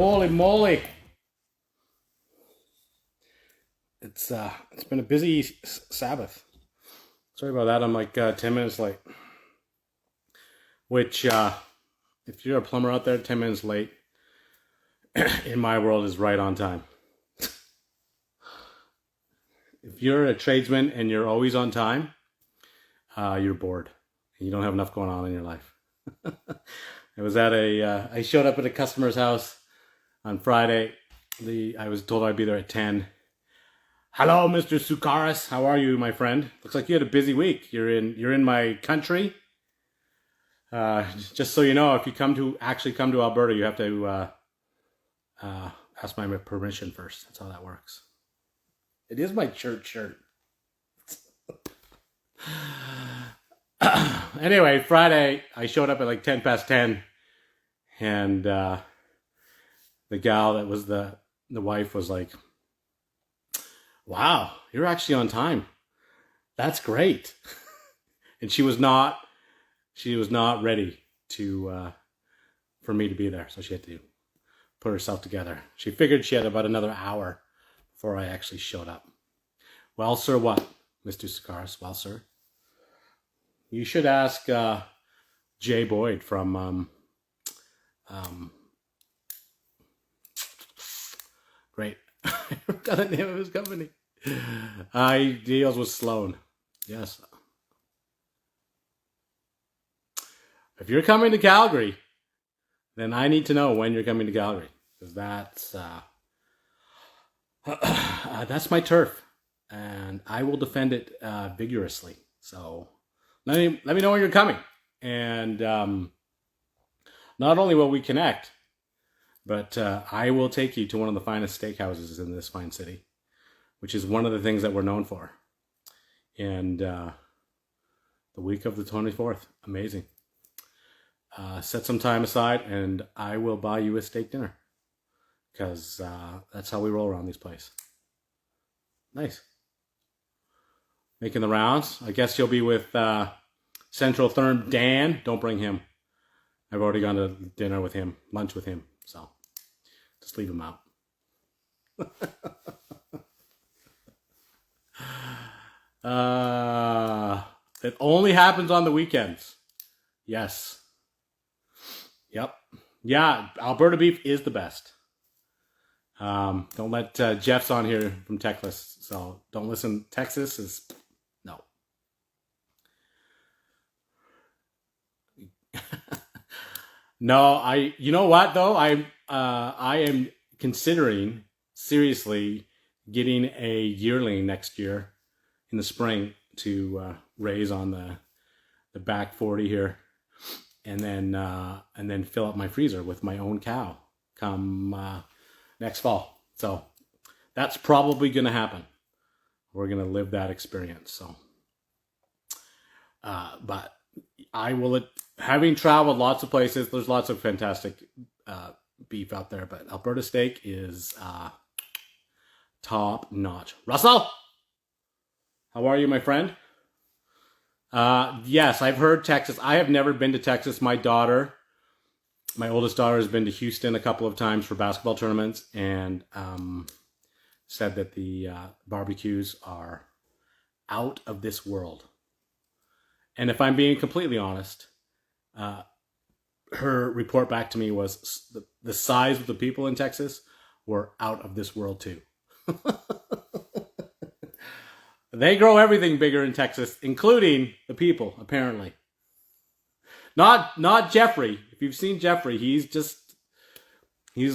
Holy moly! It's been a busy Sabbath. Sorry about that. I'm like 10 minutes late. Which, if you're a plumber out there, 10 minutes late in my world is right on time. If you're a tradesman and you're always on time, you're bored. And you don't have enough going on in your life. I showed up at a customer's house on Friday. I was told I'd be there at 10. Hello, Mr. Sukaris. How are you, my friend? Looks like you had a busy week. You're in my country. Just so you know, if you come to Alberta, you have to ask my permission first. That's how that works. It is my church shirt. Anyway, Friday, I showed up at like 10 past 10. And the gal that was the wife was like, wow, you're actually on time. That's great. And she was not ready for me to be there. So she had to put herself together. She figured she had about another hour before I actually showed up. Well, sir, what? Mr. Sakaris, well, sir. You should ask Jay Boyd from great. I forgot the name of his company. He deals with Sloan. Yes. If you're coming to Calgary, then I need to know when you're coming to Calgary, because that's my turf, and I will defend it vigorously. So let me know when you're coming, and not only will we connect, but I will take you to one of the finest steakhouses in this fine city, which is one of the things that we're known for. And the week of the 24th, amazing. Set some time aside and I will buy you a steak dinner, because that's how we roll around these places. Nice. Making the rounds. I guess you'll be with Central Therm Dan. Don't bring him. I've already gone to dinner with him, lunch with him, so just leave him out. It only happens on the weekends. Yes. Yep. Yeah, Alberta beef is the best. Don't let Jeff's on here from Texas, so don't listen. Texas is no. No, you know what though? I am considering seriously getting a yearling next year in the spring to raise on the back 40 here, and then fill up my freezer with my own cow come next fall. So that's probably going to happen. We're going to live that experience. So, but I will, having traveled lots of places, there's lots of fantastic beef out there, but Alberta steak is top notch. Russell, how are you, my friend? Yes, I've heard Texas. I have never been to Texas. My oldest daughter has been to Houston a couple of times for basketball tournaments, and said that the barbecues are out of this world. And if I'm being completely honest, her report back to me was the size of the people in Texas were out of this world too. They grow everything bigger in Texas, including the people, apparently. Not Jeffrey. If you've seen Jeffrey, he's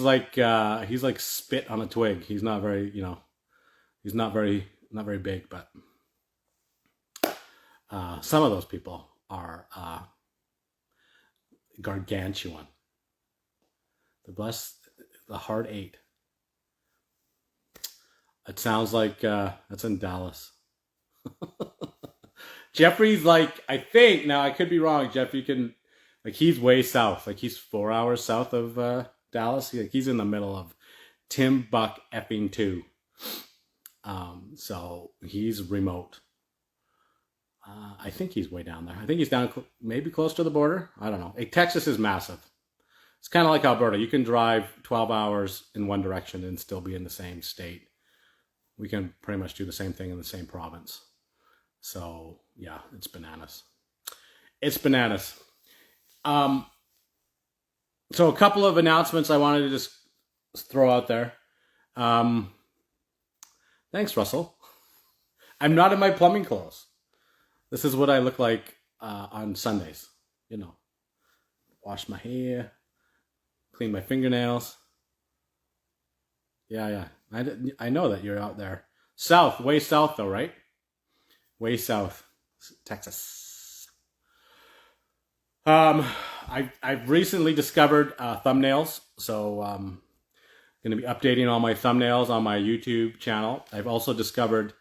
like spit on a twig. He's not very, he's not very big, but some of those people are gargantuan. The hard 8. It sounds like that's in Dallas. Jeffrey's like, I think, now I could be wrong, Jeff, you can, like, he's way south. Like, he's 4 hours south of Dallas. He's in the middle of Timbuktu. So he's remote. I think he's way down there. I think he's down maybe close to the border. I don't know. Texas is massive. It's kind of like Alberta. You can drive 12 hours in one direction and still be in the same state. We can pretty much do the same thing in the same province. So yeah, it's bananas. It's bananas. So a couple of announcements I wanted to just throw out there. Thanks, Russell. I'm not in my plumbing clothes. This is what I look like on Sundays. You know, wash my hair, clean my fingernails. Yeah. I know that you're out there. South, way south though, right? Way south, Texas. I've recently discovered thumbnails, so going to be updating all my thumbnails on my YouTube channel. I've also discovered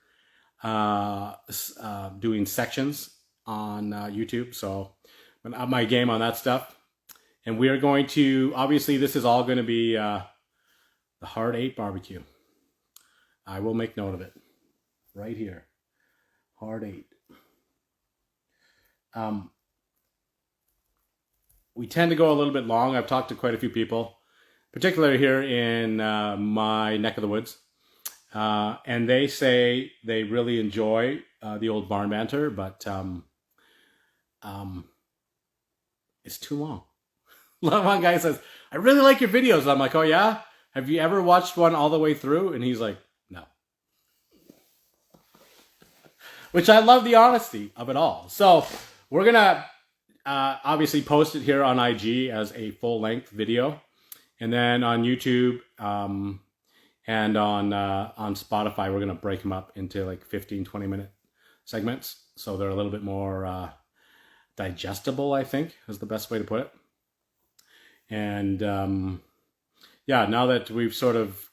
doing sections on YouTube, so I'm gonna up my game on that stuff. And we are going to, obviously this is all going to be the Hard 8 barbecue. I will make note of it right here. Hard 8. We tend to go a little bit long. I've talked to quite a few people, particularly here in my neck of the woods. And they say they really enjoy the old barn banter, but it's too long. One guy says, I really like your videos. I'm like, oh yeah? Have you ever watched one all the way through? And he's like, no. Which I love the honesty of it all. So we're going to obviously post it here on IG as a full-length video. And then on YouTube and on Spotify, we're going to break them up into like 15, 20-minute segments. So they're a little bit more digestible, I think, is the best way to put it. And yeah, now that we've sort of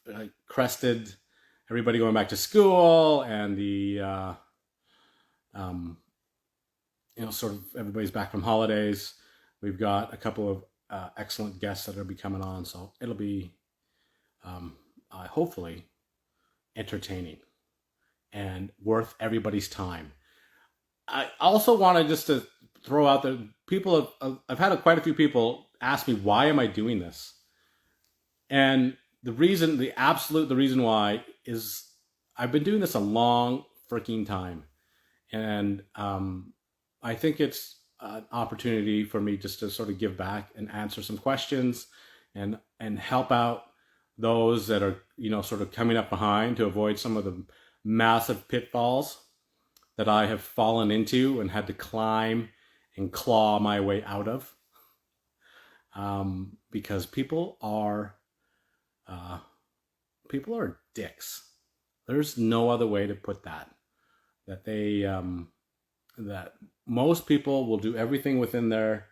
crested everybody going back to school and the, sort of everybody's back from holidays, we've got a couple of excellent guests that will be coming on. So it'll be hopefully entertaining and worth everybody's time. I also wanted just to throw out there, I've had quite a few people ask me, why am I doing this? And the reason why is I've been doing this a long freaking time. And I think it's an opportunity for me just to sort of give back and answer some questions and help out those that are, sort of coming up behind to avoid some of the massive pitfalls that I have fallen into and had to climb and claw my way out of. Because people are dicks. There's no other way to put that. That they, that most people will do everything within their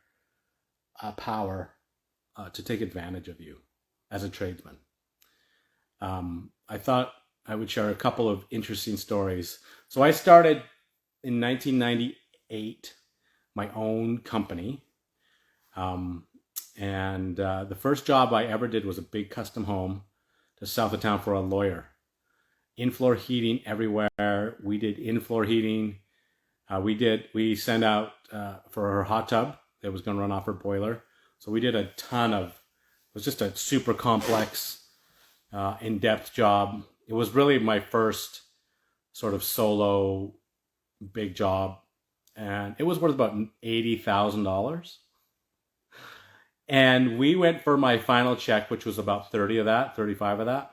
power to take advantage of you as a tradesman. I thought I would share a couple of interesting stories. So I started in 1998 my own company. And the first job I ever did was a big custom home just south of town for a lawyer. In-floor heating everywhere. We did in-floor heating. We sent out for her hot tub that was going to run off her boiler. So we did a ton of, it was just a super complex, in-depth job. It was really my first sort of solo big job. And it was worth about $80,000. And we went for my final check, which was about 35 of that.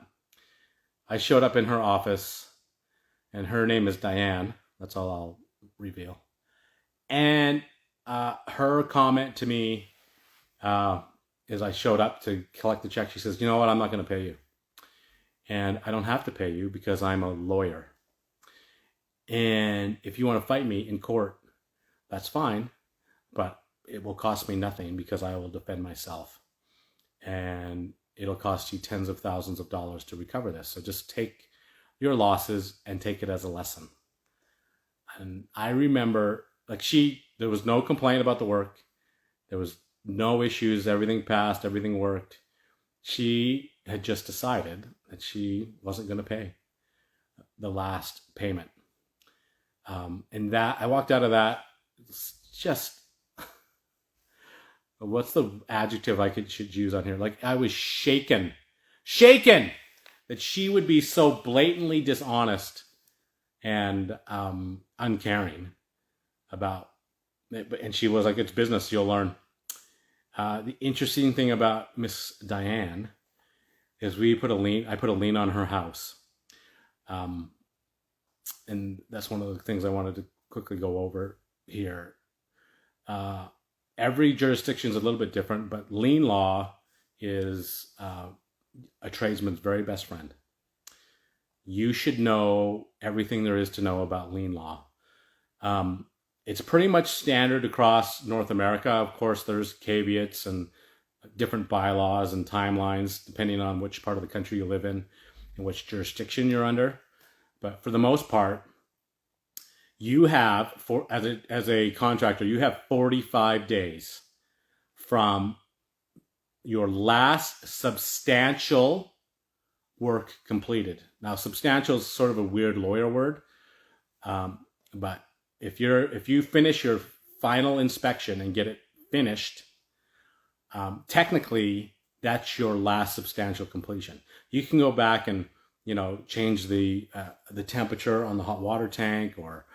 I showed up in her office, and her name is Diane. That's all I'll reveal. And her comment to me as I showed up to collect the check, she says, you know what, I'm not going to pay you. And I don't have to pay you because I'm a lawyer. And if you want to fight me in court, that's fine. But it will cost me nothing because I will defend myself. And it'll cost you tens of thousands of dollars to recover this. So just take your losses and take it as a lesson. And I remember, there was no complaint about the work. There was no issues. Everything passed. Everything worked. She had just decided that she wasn't going to pay the last payment. And that I walked out of that just what's the adjective should use on here? Like, I was shaken that she would be so blatantly dishonest and uncaring about it. And she was like, it's business, you'll learn. The interesting thing about Miss Diane is I put a lien on her house. And that's one of the things I wanted to quickly go over here. Every jurisdiction is a little bit different, but lien law is a tradesman's very best friend. You should know everything there is to know about lien law. It's pretty much standard across North America. Of course, there's caveats and different bylaws and timelines depending on which part of the country you live in and which jurisdiction you're under. But for the most part, you have, as a contractor, you have 45 days from your last substantial work completed. Now, substantial is sort of a weird lawyer word, but if you finish your final inspection and get it finished, technically that's your last substantial completion. You can go back and change the temperature on the hot water tank, or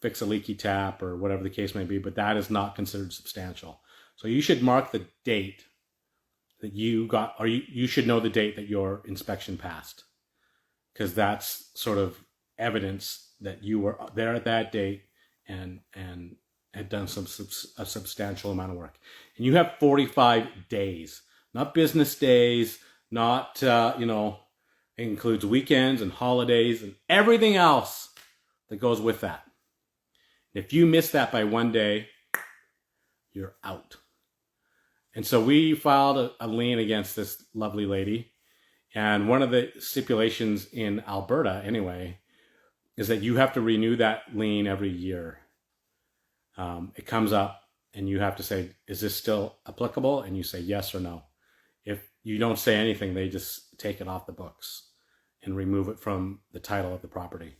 fix a leaky tap, or whatever the case may be, but that is not considered substantial. So you should mark the date that you got, or you should know the date that your inspection passed, because that's sort of evidence that you were there at that date and had done a substantial amount of work. And you have 45 days, not business days, not, it includes weekends and holidays and everything else that goes with that. If you miss that by one day, you're out. And so we filed a lien against this lovely lady. And one of the stipulations in Alberta, anyway, is that you have to renew that lien every year. It comes up and you have to say, is this still applicable? And you say yes or no. If you don't say anything, they just take it off the books and remove it from the title of the property.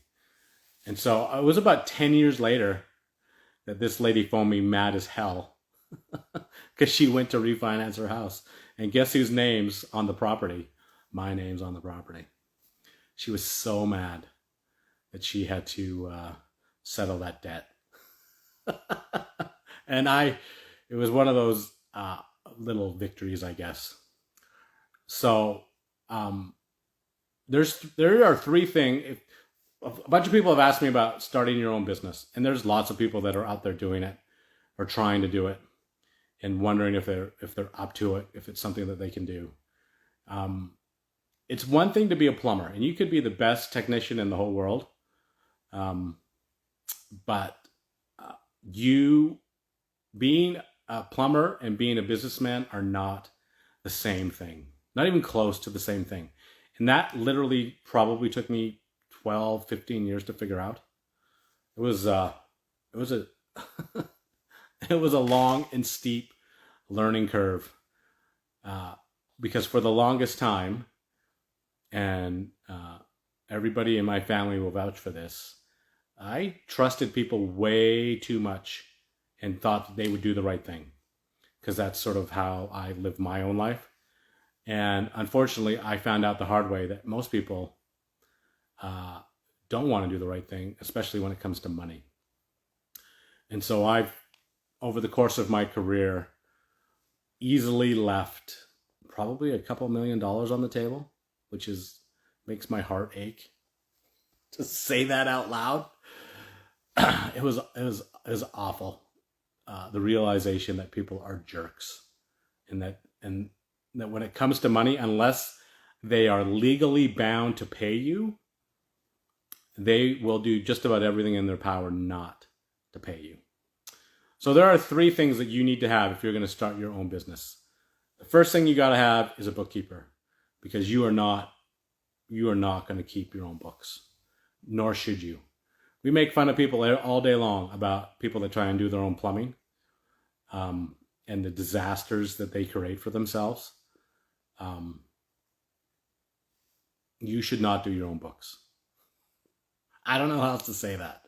And so it was about 10 years later that this lady phoned me mad as hell because she went to refinance her house. And guess whose name's on the property? My name's on the property. She was so mad that she had to settle that debt. And it was one of those little victories, I guess. So there are three things. A bunch of people have asked me about starting your own business, and there's lots of people that are out there doing it or trying to do it and wondering if they're up to it, if it's something that they can do. It's one thing to be a plumber, and you could be the best technician in the whole world. But you being a plumber and being a businessman are not the same thing, not even close to the same thing. And that literally probably took me 12, 15 years to figure out. It was a it was a long and steep learning curve, because for the longest time, and everybody in my family will vouch for this, I trusted people way too much and thought that they would do the right thing, because that's sort of how I lived my own life. And unfortunately, I found out the hard way that most people don't want to do the right thing, especially when it comes to money. And so I've, over the course of my career, easily left probably a couple $1 million on the table, which makes my heart ache to say that out loud. It was awful. The realization that people are jerks, and that when it comes to money, unless they are legally bound to pay you, they will do just about everything in their power not to pay you. So there are three things that you need to have if you're going to start your own business. The first thing you got to have is a bookkeeper, because you are not going to keep your own books, nor should you. We make fun of people all day long about people that try and do their own plumbing, and the disasters that they create for themselves. You should not do your own books. I don't know how else to say that.